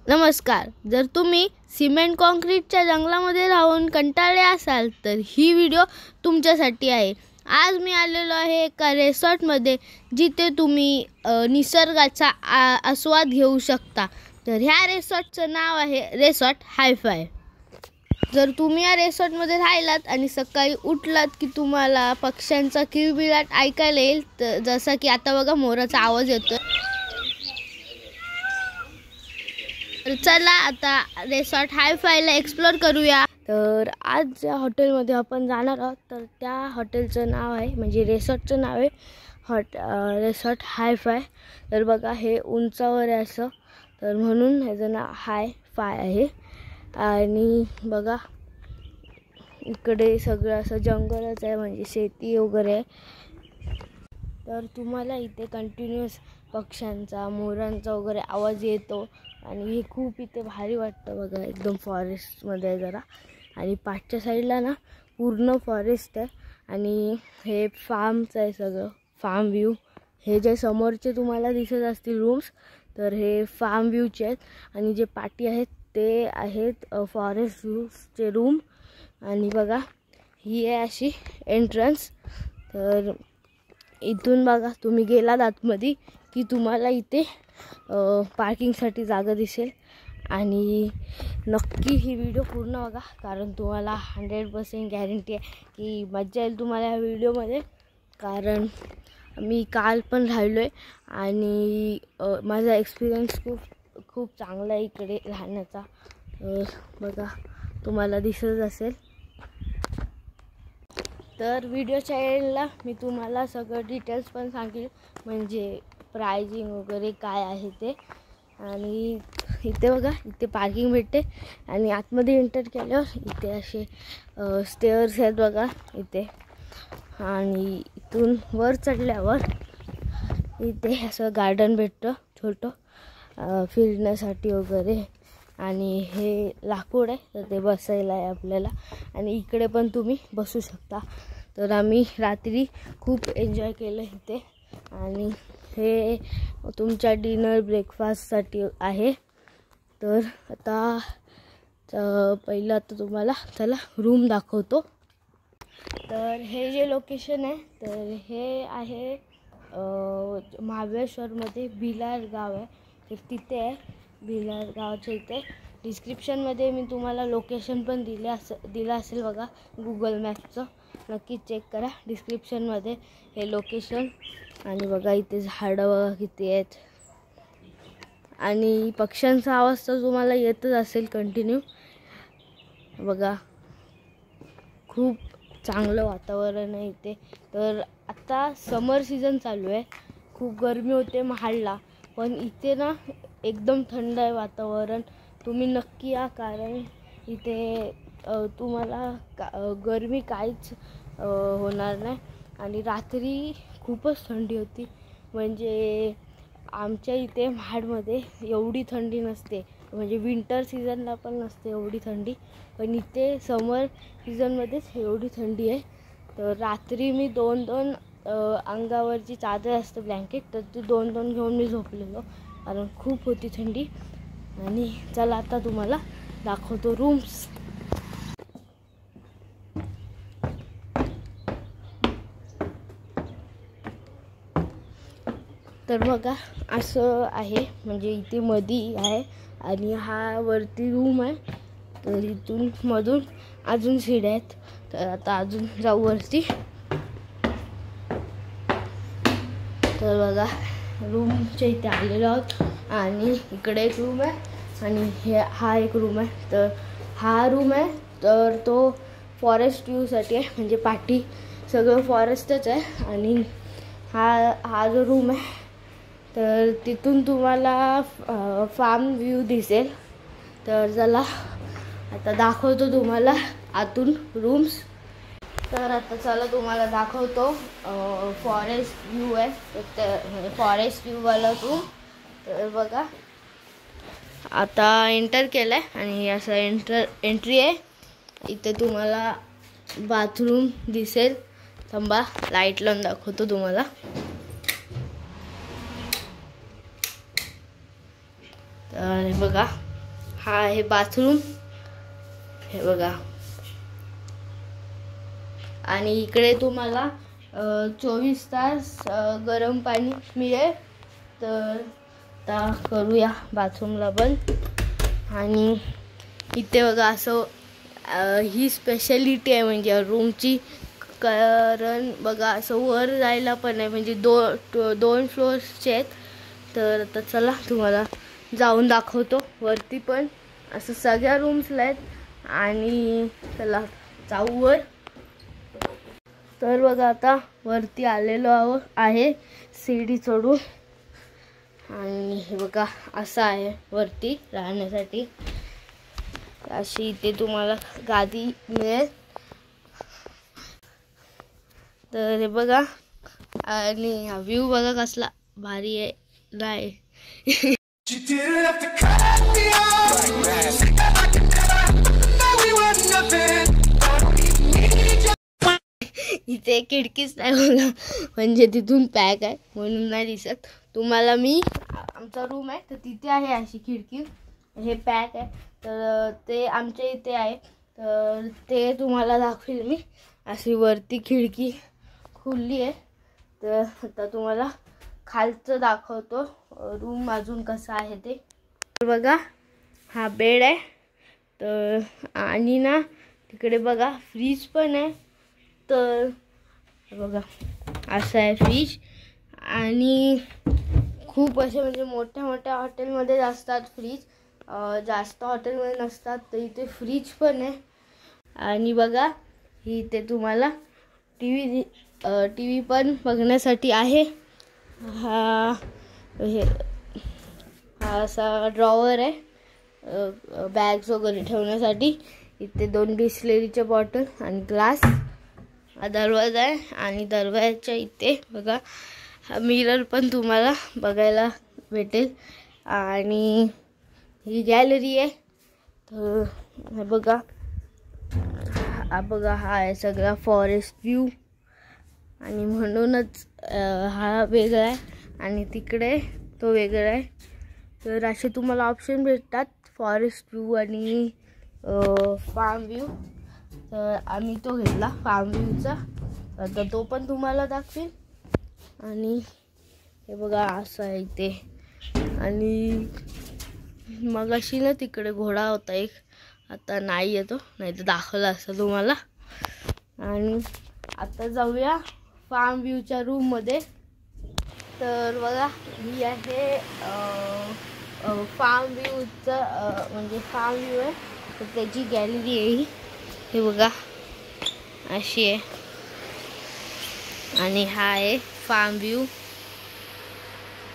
नमस्कार. जर तुम्ही सिमेंट कॉन्क्रीटच्या जंगलामध्ये राहून कंटाळले असाल तर ही व्हिडिओ तुमच्यासाठी आहे. आज मी आलेलो आहे एका रिसॉर्टमध्ये जिथे तुम्ही निसर्गाचा आस्वाद घेऊ शकता. तर ह्या रिसॉर्टचं नाव आहे रिसॉर्ट हाय-फाय. जर तुम्ही या रिसॉर्टमध्ये राहिलात आणि सकाळी उठलात की तुम्हाला पक्ष्यांचा किलबिलाट ऐकायला येईल. तर जसा की आता बघा मोराचा आवाज येतो. तर चला आता रिसॉर्ट हाय-फायला एक्सप्लोर करूया. तर आज ज्या हॉटेलमध्ये आपण जाणार आहोत तर त्या हॉटेलचं नाव आहे म्हणजे रिसॉर्टचं नाव आहे रिसॉर्ट हाय-फाय. तर बघा हे उंचावर आहे असं, तर म्हणून ह्याचं नाव हाय-फाय आहे. आणि बघा इकडे सगळं असं जंगलच आहे म्हणजे शेती वगैरे आहे. तर तुम्हाला इथे कंटिन्युअस पक्ष्यांचा मोरांचा वगैरे आवाज येतो आणि हे खूप इथे भारी वाटतं. बघा एकदम फॉरेस्टमध्ये आहे जरा आणि पाठच्या साईडला ना पूर्ण फॉरेस्ट आहे आणि हे फार्मचं आहे सगळं, फार्म व्ह्यू. हे जे समोरचे तुम्हाला दिसत असतील रूम्स तर हे फार्म व्ह्यूचे आहेत आणि जे पाठी आहेत ते आहेत फॉरेस्ट व्ह्यूचे रूम. आणि बघा ही आहे अशी एंट्रन्स. तर इथून बघा तुम्ही गेलात आतमध्ये की तुम्हाला इथे पार्किंगसाठी जागा दिसेल. आणि नक्की ही व्हिडिओ पूर्ण बघा कारण तुम्हाला 100% गॅरंटी आहे की मजा येईल तुम्हाला या व्हिडिओमध्ये. कारण मी काल पण राहिलो आहे आणि माझा एक्सपिरियन्स खूप चांगला आहे इकडे राहण्याचा. बघा तुम्हाला दिसत असेल. तर व्हिडिओच्या एंडला मी तुम्हाला सगळं डिटेल्स पण सांगेल म्हणजे प्राइजिंग वगैरे काय आहे ते. आणि इथे बघा इथे पार्किंग भेटते आणि आतमध्ये एंटर केल्यावर इथे असे स्टेअर्स आहेत बघा इथे. आणि इथून वर चढल्यावर इथे असं गार्डन भेटतं छोटं फिरण्यासाठी वगैरे. आणि हे लाकूड आहे तर ते बसायला आहे आपल्याला आणि इकडे पण तुम्ही बसू शकता. तर आम्ही रात्री खूप एन्जॉय केलं इथे. आणि हे तुमच्या डिनर ब्रेकफास्टसाठी आहे. तर आता पहिलं आता तुम्हाला चला रूम दाखवतो. तर हे जे लोकेशन आहे तर हे आहे महाबळेश्वरमध्ये भिलार गाव आहे तर तिथे आहे. भिलार गावाच्या इथे डिस्क्रिप्शनमध्ये मी तुम्हाला लोकेशन पण दिलं असेल बघा गुगल मॅपचं. नक्की चेक करा डिस्क्रिप्शनमध्ये हे लोकेशन. आणि बघा इथे झाडं बघा किती आहेत आणि पक्ष्यांचा आवाज तर तुम्हाला येतच असेल कंटिन्यू. बघा खूप चांगलं वातावरण आहे इथे. तर आता समर सीझन चालू आहे, खूप गरमी होते महाडला पण इथे ना एकदम थंड आहे वातावरण. तुम्ही नक्की या कारण इथे तुम्हाला गरमी काहीच होणार नाही. आणि रात्री खूपच थंडी होती म्हणजे आमच्या इथे महाडमध्ये एवढी थंडी नसते म्हणजे विंटर सीझनला पण नसते एवढी थंडी, पण इथे समर सीझनमध्येच एवढी थंडी आहे. तर रात्री मी दोन अंगावरची चादर असते ब्लँकेट तर ती दोन घेऊन मी झोपलेलो कारण खूप होती थंडी. आणि चला आता तुम्हाला दाखवतो रूम्स. तर बघा असं आहे म्हणजे इथे मधी आहे आणि हा वरती रूम आहे. तर इथून मधून अजून शिड्या आहेत. तर आता अजून जाऊ वरती. तर बघा रूमच्या इथे आलेलो आहोत आणि इकडे एक रूम आहे आणि हा एक रूम आहे. तर हा रूम आहे तर तो फॉरेस्ट व्ह्यूसाठी आहे म्हणजे पाठी सगळं फॉरेस्टच आहे. आणि हा जो रूम आहे तर तिथून तुम्हाला फार्म व्ह्यू दिसेल. तर चला आता दाखवतो तुम्हाला आतून रूम्स. तर आता चला तुम्हाला दाखवतो फॉरेस्ट व्ह्यू आहे तर फॉरेस्ट व्ह्यूवाला रूम. तर बघा आता एंटर केलं आहे आणि असं एंट्री आहे. इथे तुम्हाला बाथरूम दिसेल. थांबा लाईट लावून दाखवतो तुम्हाला. तर बघा हा आहे बाथरूम, हे बघा. आणि इकडे तुम्हाला 24 तास गरम पाणी मिळेल. तर आता करूया बाथरूमला बंद. आणि इथे बघा असं ही स्पेशालिटी आहे म्हणजे रूमची, कारण बघा असं वर जायला पण आहे, म्हणजे दोन फ्लोअर्सचे आहेत. तर आता चला तुम्हाला जाऊन दाखवतो. वरती पण असं सगळ्या रूम्सला आहेत. आणि चला जाऊ वर. तर बघा आता वरती आलेलो आहे सीडी चढून. आणि हे बघा असं आहे वरती राहण्यासाठी. अशी इथे तुम्हाला गादी मिळेल. तर हे बघा, आणि हा व्ह्यू बघा कसला भारी आहे. नाही इथे खिडकीच नाही बघा, म्हणजे तिथून पॅक आहे म्हणून नाही दिसत तुम्हाला. मी आमचा रूम आहे तर तिथे आहे अशी खिडकी, हे पॅक आहे. तर ते आमच्या इथे आहे, तर ते तुम्हाला दाखवेल मी. अशी वरती खिडकी खुलली आहे. तर आता तुम्हाला खालचं दाखवतो रूम अजून कसा आहे ते. बघा हा बेड आहे. तर आणि ना तिकडे बघा फ्रीज पण आहे. तर बघा असं आहे फ्रीज. आणि खूप असे म्हणजे मोठ्या मोठ्या हॉटेलमध्ये असतात फ्रीज, जास्त हॉटेलमध्ये नसतात. तर इथे फ्रीज पण आहे. आणि बघा ही इथे तुम्हाला टी व्ही पण बघण्यासाठी आहे. हा असा ड्रॉवर आहे बॅग्स वगैरे ठेवण्यासाठी. इथे 2 बिस्लेरीच्या बॉटल आणि ग्लास. हा दरवाजा आहे. आणि दरवाजाच्या इथे बघा मिरर पण तुम्हाला बघायला भेटेल. आणि ही गॅलरी आहे. तर हे बघा हा आहे सगळा फॉरेस्ट व्ह्यू. आणि म्हणूनच हा वेगळा आहे आणि तिकडे तो वेगळा आहे. तर असे तुम्हाला ऑप्शन भेटतात, फॉरेस्ट व्ह्यू आणि फार्म व्ह्यू. तर आम्ही तो घेतला फार्म व्ह्यूचा. तर तो पण तुम्हाला दाखवेल. आणि हे बघा असं आहे इथे. आणि मगाशी ना तिकडे घोडा होता एक, आता नाही येतो, नाही तर दाखवला असतं तुम्हाला. आणि आता जाऊया फार्म व्ह्यूच्या रूममध्ये. तर बघा ही आहे फार्म व्ह्यूचं म्हणजे फार्म व्ह्यू आहे. तर त्याची गॅलरी आहे ही, हे बघा अशी आहे. आणि हा आहे फार्म व्ह्यू.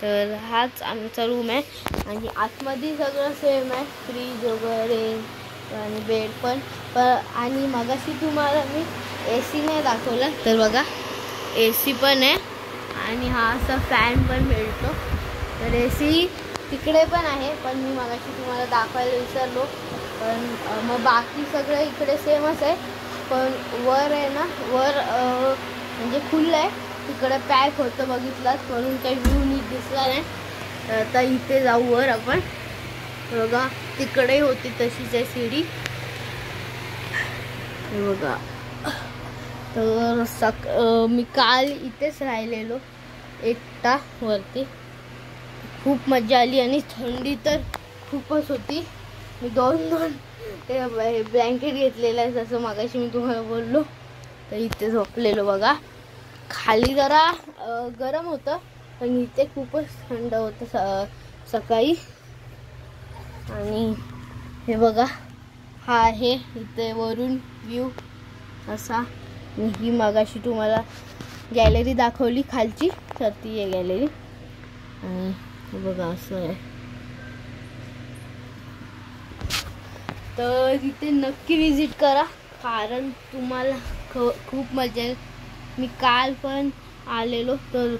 तर हाच आमचा रूम आहे. आणि आतमध्ये सगळं सेम आहे, फ्रीज वगैरे आणि बेड पण. आणि मगाशी तुम्हाला मी AC नाही दाखवला, तर बघा AC पण आहे. आणि हा असा फॅन पण मिळतो. तर AC तिकडे पण आहे, पण मी मगाशी तुम्हाला दाखवायला विसरलो. पण मग बाकी सगळं इकडे सेमच आहे. पण वर आहे ना, वर म्हणजे खुलं आहे, तिकडे पॅक होतं बघितलात, म्हणून काही व्ह्यू नीट दिसला नाही. तर आता इथे जाऊ वर आपण. बघा तिकडे होती तशीच आहे सीडी, हे बघा. तर मी काल इथेच राहिलेलो एकटा वरती. खूप मजा आली. आणि थंडी तर खूपच होती. मी दोन ते ब्लँकेट घेतलेलं आहे, जसं मगाशी मी तुम्हाला बोललो. तर इथे झोपलेलो बघा. खाली जरा गरम होतं, पण इथे खूपच थंड होतं सकाळी. आणि हे बघा हा आहे इथे वरून व्ह्यू असा. ही मगाशी तुम्हाला गॅलरी दाखवली खालची, तर ती आहे गॅलरी. आणि हे बघा असं आहे. तर इथे नक्की विजिट करा, कारण तुम्हाला खूप मजा येईल. मी काल पण आलेलो, तर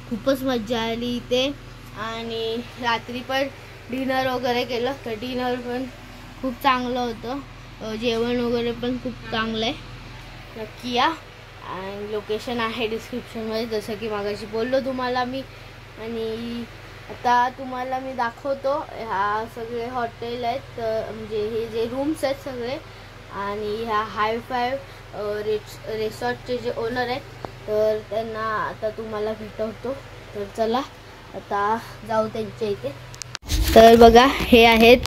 खूपच मजा आली इथे. आणि रात्री पण डिनर वगैरे केलं, तर डिनर पण खूप चांगलं होतं. जेवण वगैरे पण खूप चांगलं आहे. नक्की या. आणि लोकेशन आहे डिस्क्रिप्शनमध्ये, जसं की मागाशी बोललो तुम्हाला मी. आणि आता तुम्हाला मी दाखवतो. ह्या सगळे हॉटेल आहेत, म्हणजे हे जे रूम्स आहेत सगळे, आणि ह्या हायफाय रिसॉर्टचे जे ओनर आहेत तर त्यांना आता तुम्हाला भेटवतो. तर चला आता जाऊ त्यांच्या इथे. तर बघा, हे आहेत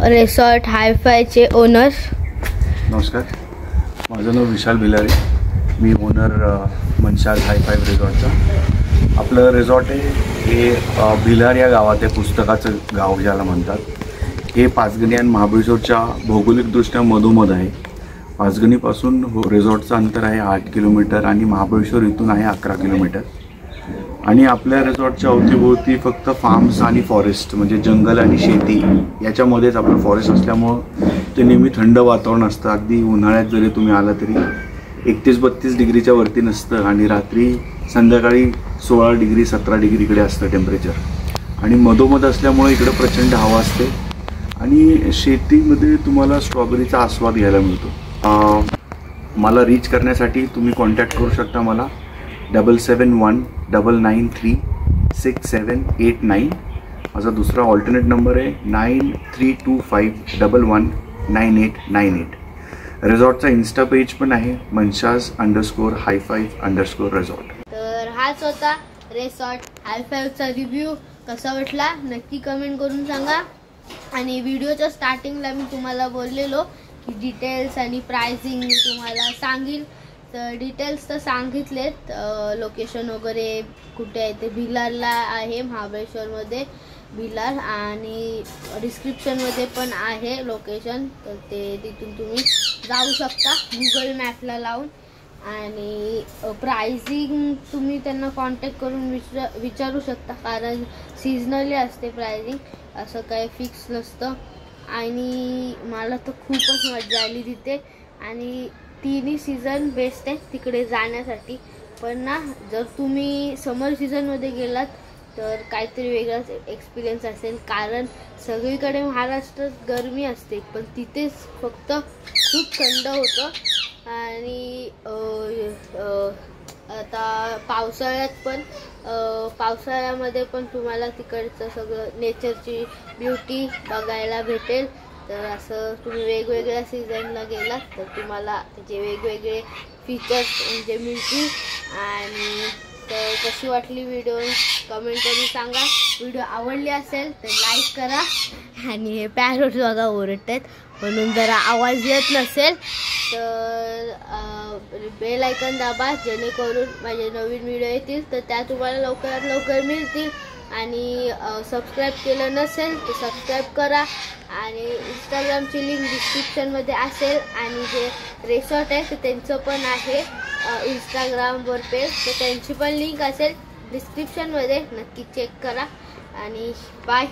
रिसॉर्ट हायफायचे ओनर. नमस्कार, माझं नाव विशाल भिलारे. मी ओनर मनशाज हायफाय रिसॉर्टचा. आपलं रिसॉर्ट आहे हे भिलार या गावात आहे, पुस्तकाचं गाव ज्याला म्हणतात. हे पाचगणी आणि महाबळेश्वरच्या भौगोलिकदृष्ट्या मधोमध आहे. पाचगणीपासून रिसॉर्टचं अंतर आहे 8 किलोमीटर आणि महाबळेश्वर इथून आहे 11 किलोमीटर. आणि आपल्या रिसॉर्टच्या अवतीभोवती फक्त फार्म्स आणि फॉरेस्ट, म्हणजे जंगल आणि शेती याच्यामध्येच आपलं फॉरेस्ट असल्यामुळं ते नेहमी थंड वातावरण असतं. अगदी उन्हाळ्यात जरी तुम्ही आला तरी 31-32 डिग्रीच्या वरती नसतं आणि रात्री संध्याकाळी 16 डिग्री 17 डिग्री इकडे असतं टेम्परेचर. आणि मधोमध असल्यामुळे इकडे प्रचंड हवा असते आणि शेतीमध्ये तुम्हाला स्ट्रॉबेरीचा आस्वाद घ्यायला मिळतो. मला रीच करण्यासाठी तुम्ही कॉन्टॅक्ट करू शकता मला 7719936789. माझा दुसरा ऑल्टरनेट नंबर आहे 9325119898. रिसॉर्टचा इन्स्टा पेज पण आहे मनशाज_हायफाय_रिसॉर्ट. तर हाच होता रिसॉर्ट हायफायचा रिव्ह्यू. कसा वाटला नक्की कमेंट करून सांगा. आणि व्हिडिओच्या स्टार्टिंगला मी तुम्हाला बोललेलो की डिटेल्स आणि प्राइसिंग मी तुम्हाला सांगेल. तर डिटेल्स तर सांगितलेत, लोकेशन वगैरे कुठे आहे ते भिलारला आहे, महाबळेश्वरमध्ये भिलार, आणि डिस्क्रिप्शनमध्ये पण आहे लोकेशन. तर ते तिथून तुम्ही जाऊ शकता गुगल मॅपला लावून. आणि प्राइसिंग तुम्ही त्यांना कॉन्टॅक्ट करून विचारू शकता, कारण सीजनली असते प्राइसिंग, असं काही फिक्स नसतं. आणि मला तर खूपच मजा आली तिथे. आणि तिन्ही सीझन बेस्ट आहे तिकडे जाण्यासाठी. पण ना, जर तुम्ही समर सीझनमध्ये गेलात तर काहीतरी वेगळाच एक्सपिरियन्स असेल, कारण सगळीकडे महाराष्ट्रात गरमी असते पण तिथेच फक्त खूप थंड होतं. आणि आता पावसाळ्यामध्ये पण तुम्हाला तिकडचं सगळं नेचरची ब्युटी बघायला भेटेल. तर असं तुम्ही वेगवेगळ्या सीझनला गेलात तर तुम्हाला त्याचे वेगवेगळे फीचर्स म्हणजे मिळतील. आणि तर कशी वाटली व्हिडिओ कमेंट करून सांगा. व्हिडिओ आवडली असेल तर लाईक करा. आणि हे पॅरोट बघा ओरडत आहेत म्हणून जरा आवाज येत नसेल तर बेल आयकॉन दाबा, जेणेकरून माझे नवीन व्हिडिओ येतील तर त्या तुम्हाला लवकरात लवकर मिळतील. आणि सबस्क्राईब केलं नसेल तर सबस्क्राईब करा. आणि इंस्टाग्रामची लिंक डिस्क्रिप्शनमध्ये असेल. आणि जे रिसॉर्ट आहे तर त्यांचं पण आहे इंस्टाग्रामवर पेज, तर त्यांची पण लिंक असेल डिस्क्रिप्शनमध्ये, नक्की चेक करा. आणि बाय.